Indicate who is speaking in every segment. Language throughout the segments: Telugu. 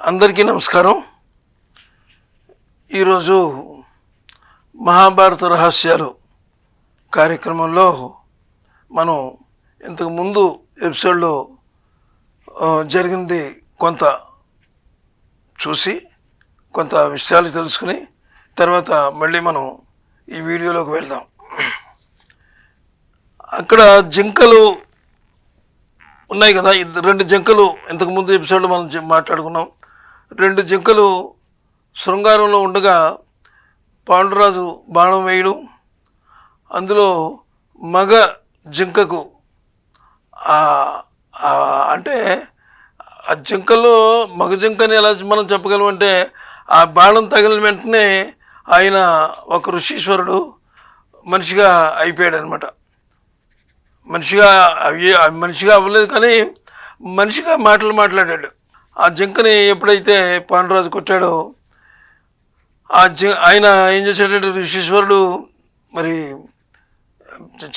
Speaker 1: అందరికీ నమస్కారం. ఈరోజు మహాభారత రహస్యాలు కార్యక్రమంలో మనం ఇంతకు ముందు ఎపిసోడ్లో జరిగింది కొంత చూసి కొంత విషయాలు తెలుసుకుని తర్వాత మళ్ళీ మనం ఈ వీడియోలోకి వెళ్దాం. అక్కడ జింకలు ఉన్నాయి కదా, రెండు జింకలు ఇంతకుముందు ఎపిసోడ్లో మనం మాట్లాడుకున్నాం. రెండు జింకలు శృంగారంలో ఉండగా పాండురాజు బాణం వేయడం, అందులో మగ జింకకు అంటే ఆ జింకలో మగ జింకని ఎలా మనం చెప్పగలం అంటే, ఆ బాణం తగిలిన వెంటనే ఆయన ఒక ఋషీశ్వరుడు మనిషిగా అయిపోయాడు అనమాట. మనిషిగా అవ్వలేదు కానీ మనిషిగా మాట్లాడాడు. ఆ జింకని ఎప్పుడైతే పాండురాజు కొట్టాడో ఆయన ఏం చేశాడంటే, ఋషీశ్వరుడు మరి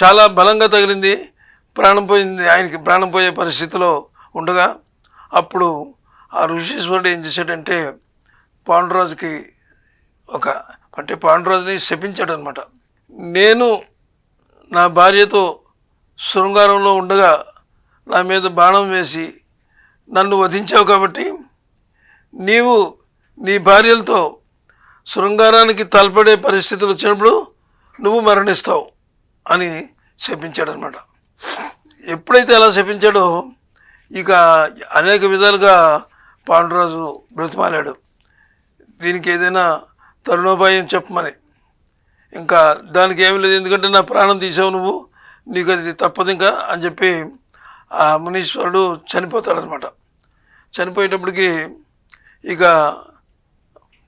Speaker 1: చాలా బలంగా తగిలింది, ప్రాణం పోయింది, ఆయనకి ప్రాణం పోయే పరిస్థితిలో ఉండగా అప్పుడు ఆ ఋషీశ్వరుడు ఏం చేశాడంటే పాండురాజుకి పాండురాజుని శపించాడు అనమాట. నేను నా భార్యతో శృంగారంలో ఉండగా నా మీద బాణం వేసి నన్ను వధించావు కాబట్టి నీవు నీ భార్యలతో శృంగారానికి తలపడే పరిస్థితులు వచ్చినప్పుడు నువ్వు మరణిస్తావు అని శపించాడనమాట. ఎప్పుడైతే అలా శపించాడో ఇక అనేక విధాలుగా పాండురాజు బ్రతిమాలాడు, దీనికి ఏదైనా తరుణోపాయం చెప్పమని. ఇంకా దానికి ఏమీ లేదు, ఎందుకంటే నా ప్రాణం తీసావు నువ్వు, నీకు అది తప్పదు ఇంకా అని చెప్పి ఆ మునీశ్వరుడు చనిపోతాడనమాట. చనిపోయేటప్పటికి ఇక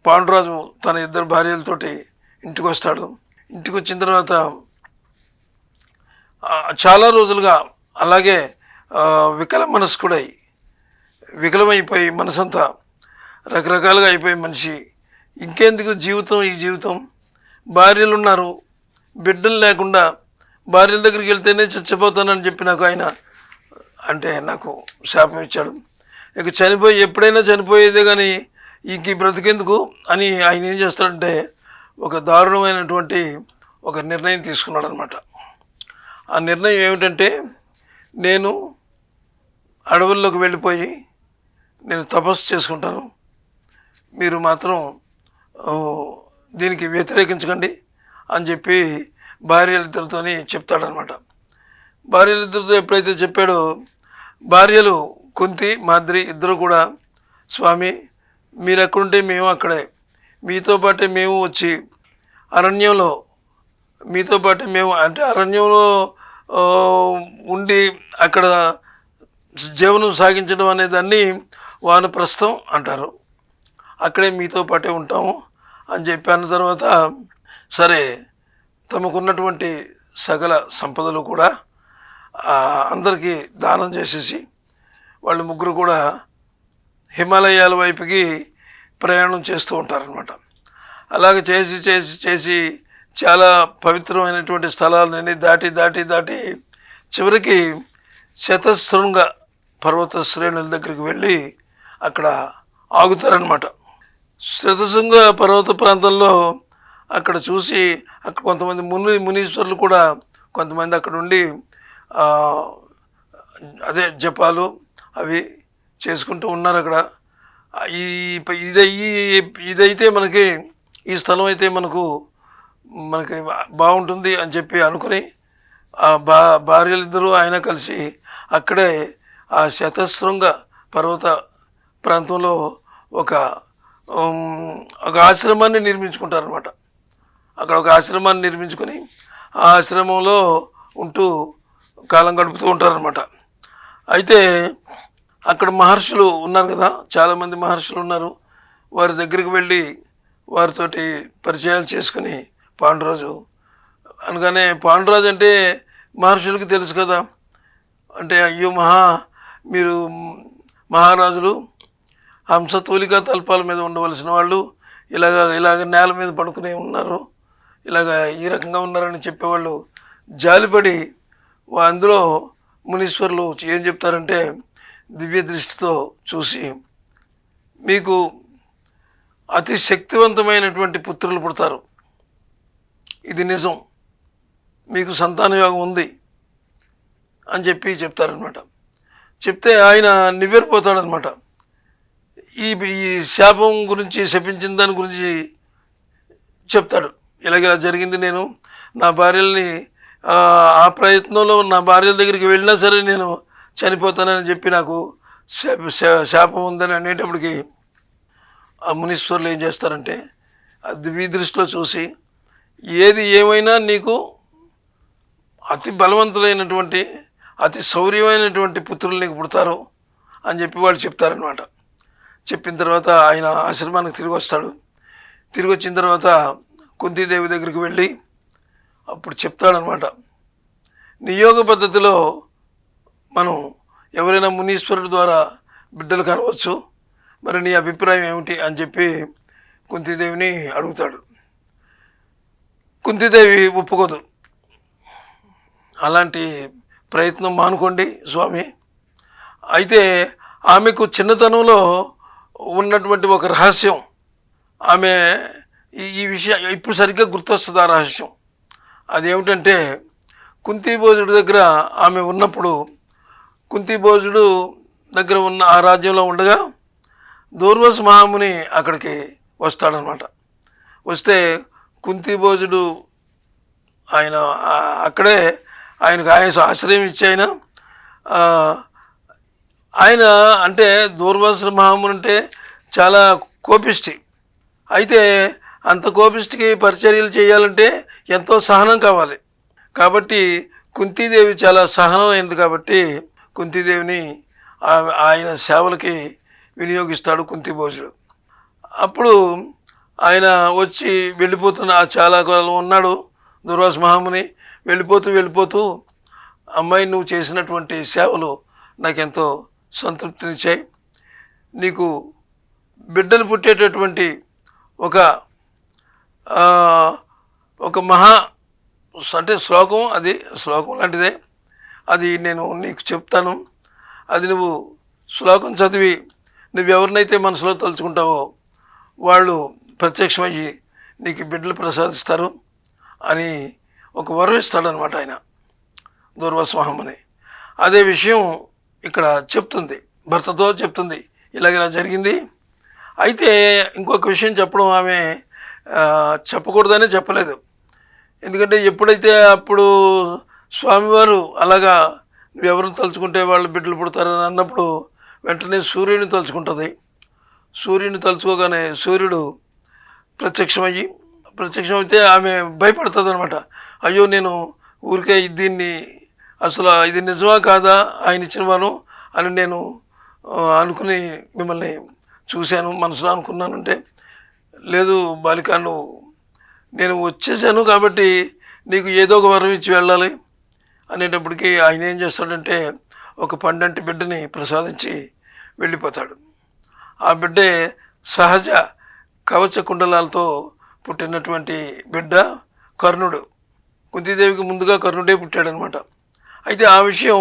Speaker 1: పాండురాజు తన ఇద్దరు భార్యలతోటి ఇంటికి వస్తాడు. ఇంటికి వచ్చిన తర్వాత చాలా రోజులుగా అలాగే వికలమైపోయి మనసంతా రకరకాలుగా అయిపోయి మనిషి ఇంకెందుకు ఈ జీవితం, భార్యలు ఉన్నారు, బిడ్డలు లేకుండా భార్యల దగ్గరికి వెళ్తేనే చచ్చిపోతానని చెప్పి నాకు శాపం ఇచ్చాడు. ఇక ఎప్పుడైనా చనిపోయేదే కానీ ఈ బ్రతికేందుకు అని ఆయన ఏం చేస్తాడంటే ఒక దారుణమైనటువంటి ఒక నిర్ణయం తీసుకున్నాడు అనమాట. ఆ నిర్ణయం ఏమిటంటే, నేను అడవుల్లోకి వెళ్ళిపోయి నేను తపస్సు చేసుకుంటాను, మీరు మాత్రం దీనికి వ్యతిరేకించకండి అని చెప్పి భార్యలిద్దరితో చెప్తాడనమాట. భార్యలిద్దరితో ఎప్పుడైతే చెప్పాడో భార్యలు కుంతి మాద్రి ఇద్దరు కూడా, స్వామి మీరు ఎక్కడుంటే మేము అక్కడే, మీతో పాటే మేము వచ్చి అరణ్యంలో మీతో పాటే మేము అంటే అరణ్యంలో ఉండి అక్కడ జీవనం సాగించడం అనేదాన్ని వానప్రస్థం అంటారు, అక్కడే మీతో పాటే ఉంటాము అని చెప్పి అన్న తర్వాత సరే తమకున్నటువంటి సకల సంపదలు కూడా అందరికీ దానం చేసేసి వాళ్ళు ముగ్గురు కూడా హిమాలయాల వైపుకి ప్రయాణం చేస్తూ ఉంటారనమాట. అలాగే చేసి చాలా పవిత్రమైనటువంటి స్థలాలన్నీ దాటి చివరికి శతశృంగ పర్వత శ్రేణుల దగ్గరికి వెళ్ళి అక్కడ ఆగుతారనమాట. శతశృంగ పర్వత ప్రాంతంలో అక్కడ చూసి అక్కడ కొంతమంది మునీశ్వరులు కూడా కొంతమంది అక్కడ ఉండి జపాలు అవి చేసుకుంటూ ఉన్నారు అక్కడ. ఇదైతే ఈ స్థలం అయితే మనకి బాగుంటుంది అని చెప్పి అనుకుని ఆ భార్యలిద్దరూ ఆయన కలిసి అక్కడే ఆ శతశృంగ పర్వత ప్రాంతంలో ఒక ఆశ్రమాన్ని నిర్మించుకుంటారనమాట. అక్కడ ఒక ఆశ్రమాన్ని నిర్మించుకొని ఆ ఆశ్రమంలో ఉంటూ కాలం గడుపుతూ ఉంటారనమాట. అయితే అక్కడ మహర్షులు ఉన్నారు కదా, చాలామంది మహర్షులు ఉన్నారు. వారి దగ్గరికి వెళ్ళి వారితోటి పరిచయాలు చేసుకుని పాండురాజు అనగానే, పాండురాజు అంటే మహర్షులకి తెలుసు కదా, అంటే అయ్యో మీరు మహారాజులు హంసతూలికా తల్పాల మీద ఉండవలసిన వాళ్ళు ఇలాగ నేల మీద పడుకునే ఉన్నారు, ఈ రకంగా ఉన్నారని చెప్పేవాళ్ళు జాలిపడి అందులో మునీశ్వరులు ఏం చెప్తారంటే, దివ్య దృష్టితో చూసి మీకు అతి శక్తివంతమైనటువంటి పుత్రులు పుడతారు, ఇది నిజం, మీకు సంతాన యోగం ఉంది అని చెప్పి చెప్తారనమాట. చెప్తే ఆయన నివ్వెరపోతాడనమాట. ఈ ఈ శాపం గురించి, శపించిన దాని గురించి చెప్తాడు. ఇలాగ జరిగింది, నేను నా భార్యల్ని ఆ ప్రయత్నంలో నా భార్యల దగ్గరికి వెళ్ళినా సరే నేను చనిపోతానని చెప్పి నాకు శాపం ఉందని అనేటప్పటికి ఆ మునీశ్వరులు ఏం చేస్తారంటే దివ్య దృష్టిలో చూసి, ఏది ఏమైనా నీకు అతి బలవంతులైనటువంటి, అతి శౌర్యమైనటువంటి పుత్రులు నీకు పుడతారు అని చెప్పి వాళ్ళు చెప్తారనమాట. చెప్పిన తర్వాత ఆయన ఆశ్రమానికి తిరిగి వస్తాడు. తిరిగి వచ్చిన తర్వాత కుంతీదేవి దగ్గరికి వెళ్ళి అప్పుడు చెప్తాడనమాట, నియోగ పద్ధతిలో మనం ఎవరైనా మునీశ్వరుడు ద్వారా బిడ్డలు కనవచ్చు, మరి నీ అభిప్రాయం ఏమిటి అని చెప్పి కుంతీదేవిని అడుగుతాడు. కుంతీదేవి ఒప్పుకోదు. అలాంటి ప్రయత్నం మానుకోండి స్వామి. అయితే ఆమెకు చిన్నతనంలో ఉన్నటువంటి ఒక రహస్యం, ఆమె ఈ విషయం ఇప్పుడు సరిగ్గా గుర్తొస్తుంది. ఆ రహస్యం అదేమిటంటే, కుంతీభోజుడి దగ్గర ఆమె ఉన్నప్పుడు, కుంతీభోజుడు దగ్గర ఉన్న ఆ రాజ్యంలో ఉండగా దూర్వాస మహాముని అక్కడికి వస్తాడనమాట. వస్తే కుంతీభోజుడు ఆయన అక్కడే ఆయనకు ఆశ్రయం ఇచ్చి ఆయన అంటే దూర్వాస మహాముని అంటే చాలా కోపిష్టి. అయితే అంత కోపిష్టికి పరిచర్యలు చేయాలంటే ఎంతో సహనం కావాలి. కాబట్టి కుంతీదేవి చాలా సహనం అయింది కాబట్టి కుంతీదేవిని ఆయన సేవలకి వినియోగిస్తాడు కుంతీభోజుడు. అప్పుడు ఆయన వచ్చి వెళ్ళిపోతున్న చాలా కాలం ఉన్నాడు దూర్వాస మహాముని. వెళ్ళిపోతూ అమ్మాయి, నువ్వు చేసినటువంటి సేవలు నాకెంతో సంతృప్తినిచ్చాయి. నీకు బిడ్డలు పుట్టేటటువంటి ఒక మహా అంటే శ్లోకం, అది శ్లోకం లాంటిదే, అది నేను నీకు చెప్తాను. అది నువ్వు శ్లోకం చదివి నువ్వెవరినైతే మనసులో తలుచుకుంటావో వాళ్ళు ప్రత్యక్షమయ్యి నీకు బిడ్డలు ప్రసాదిస్తారు అని ఒక వరం ఇస్తాడనమాట ఆయన దూర్వాస మహాముని. అదే విషయం ఇక్కడ చెప్తుంది, భర్తతో చెప్తుంది, ఇలా జరిగింది. అయితే ఇంకొక విషయం చెప్పడం ఆమె చెప్పకూడదని చెప్పలేదు. ఎందుకంటే ఎప్పుడైతే అప్పుడు స్వామివారు అలాగా నువ్వెవరిని తలుచుకుంటే వాళ్ళు బిడ్డలు పుడతారని అన్నప్పుడు వెంటనే సూర్యుని తలుచుకుంటుంది. సూర్యుని తలుచుకోగానే సూర్యుడు ప్రత్యక్షమైతే ఆమె భయపడుతుంది అనమాట. అయ్యో, నేను ఊరికే దీన్ని అసలు ఇది నిజమా కాదా ఆయన ఇచ్చిన వరం అని నేను అనుకుని మిమ్మల్ని చూశాను, మనసులో అనుకున్నానంటే, లేదు బాలిక, నేను వచ్చేసాను కాబట్టి నీకు ఏదో ఒక వరం ఇచ్చి వెళ్ళాలి అనేటప్పటికీ ఆయన ఏం చేస్తాడంటే ఒక పండంటి బిడ్డని ప్రసాదించి వెళ్ళిపోతాడు. ఆ బిడ్డే సహజ కవచ కుండలాలతో పుట్టినటువంటి బిడ్డ కర్ణుడు. కుంతీదేవికి ముందుగా కర్ణుడే పుట్టాడనమాట. అయితే ఆ విషయం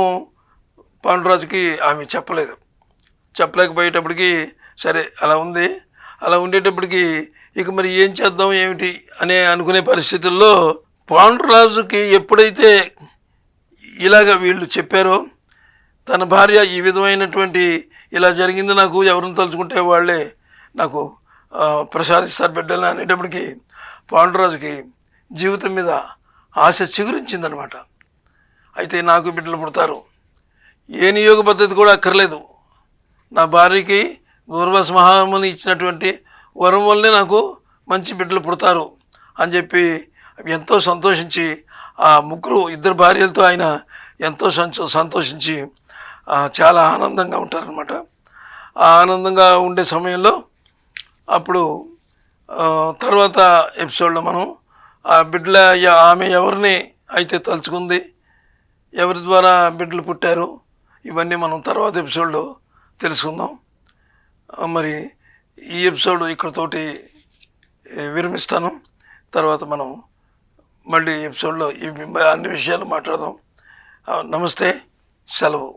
Speaker 1: పాండురాజుకి ఆమె చెప్పలేకపోయేటప్పటికి సరే అలా ఉంది. అలా ఉండేటప్పటికి ఇక మరి ఏం చేద్దాం ఏమిటి అనే అనుకునే పరిస్థితుల్లో పాండురాజుకి ఎప్పుడైతే ఇలాగ వీళ్ళు చెప్పారో, తన భార్య ఈ విధమైనటువంటి ఇలా జరిగింది, నాకు ఎవరిని తలుచుకుంటే వాళ్ళే నాకు ప్రసాదిస్తారు బిడ్డలు అనేటప్పటికి పాండురాజుకి జీవితం మీద ఆశ చిగురించిందనమాట. అయితే నాకు బిడ్డలు పుడతారు, ఏ నియోగ పద్ధతి కూడా అక్కర్లేదు, నా భార్యకి దూర్వాస మహాముని ఇచ్చినటువంటి వరం వల్లే నాకు మంచి బిడ్డలు పుడతారు అని చెప్పి ఎంతో సంతోషించి ఆ ఇద్దరు భార్యలతో ఆయన ఎంతో సంతోషించి చాలా ఆనందంగా ఉంటారనమాట. ఆ ఆనందంగా ఉండే సమయంలో అప్పుడు తర్వాత ఎపిసోడ్లో మనం ఆ బిడ్డల ఆమె ఎవరిని అయితే తలుచుకుంది, ఎవరి ద్వారా బిడ్డలు పుట్టారు, ఇవన్నీ మనం తర్వాత ఎపిసోడ్లో తెలుసుకుందాం. మరి ఈ ఎపిసోడ్ ఇక్కడతోటి విరమిస్తాను. తర్వాత మనం మళ్ళీ ఎపిసోడ్లో అన్ని విషయాలు మాట్లాడదాం. నమస్తే, సెలవు.